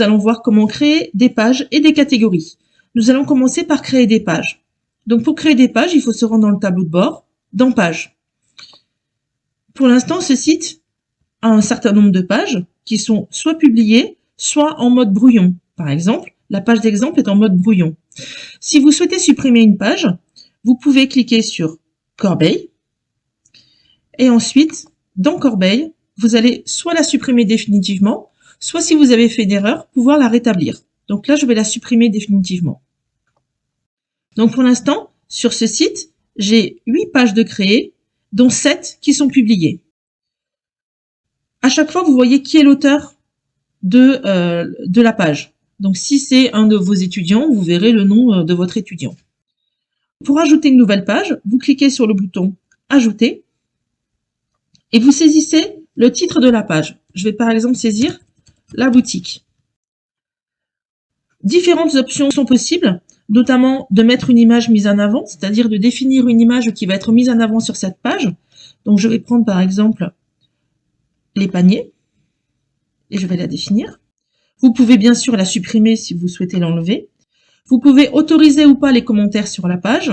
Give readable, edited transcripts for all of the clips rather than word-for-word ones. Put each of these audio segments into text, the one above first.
nous allons voir comment créer des pages et des catégories. Nous allons commencer par créer des pages. Donc pour créer des pages, il faut se rendre dans le tableau de bord, dans Pages. Pour l'instant, ce site a un certain nombre de pages qui sont soit publiées, soit en mode brouillon. Par exemple, la page d'exemple est en mode brouillon. Si vous souhaitez supprimer une page, vous pouvez cliquer sur Corbeille et ensuite, dans Corbeille, vous allez soit la supprimer définitivement, soit si vous avez fait une erreur, pouvoir la rétablir. Donc là, je vais la supprimer définitivement. Donc pour l'instant, sur ce site, j'ai 8 pages de créées, dont 7 qui sont publiées. À chaque fois, vous voyez qui est l'auteur de la page. Donc si c'est un de vos étudiants, vous verrez le nom de votre étudiant. Pour ajouter une nouvelle page, vous cliquez sur le bouton « Ajouter » et vous saisissez le titre de la page. Je vais par exemple saisir « La boutique ». Différentes options sont possibles, notamment de mettre une image mise en avant, c'est-à-dire de définir une image qui va être mise en avant sur cette page. Donc je vais prendre par exemple les paniers et je vais la définir. Vous pouvez bien sûr la supprimer si vous souhaitez l'enlever. Vous pouvez autoriser ou pas les commentaires sur la page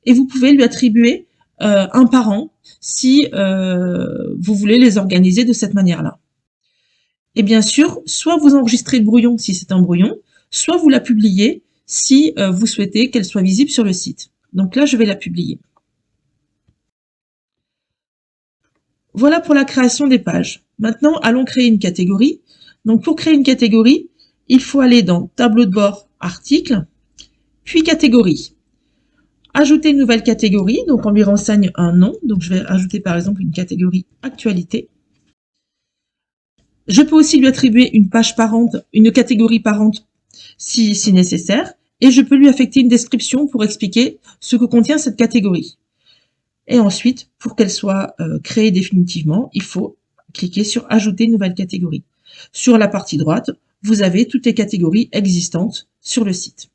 et vous pouvez lui attribuer un parent si vous voulez les organiser de cette manière-là. Et bien sûr, soit vous enregistrez le brouillon si c'est un brouillon, soit vous la publiez si vous souhaitez qu'elle soit visible sur le site. Donc là, je vais la publier. Voilà pour la création des pages. Maintenant, allons créer une catégorie. Donc pour créer une catégorie, il faut aller dans Tableau de bord, Article, puis Catégorie. Ajouter une nouvelle catégorie, donc on lui renseigne un nom. Donc je vais ajouter par exemple une catégorie Actualité. Je peux aussi lui attribuer une page parente, une catégorie parente si nécessaire, et je peux lui affecter une description pour expliquer ce que contient cette catégorie. Et ensuite, pour qu'elle soit créée définitivement, il faut cliquer sur « Ajouter une nouvelle catégorie ». Sur la partie droite, vous avez toutes les catégories existantes sur le site.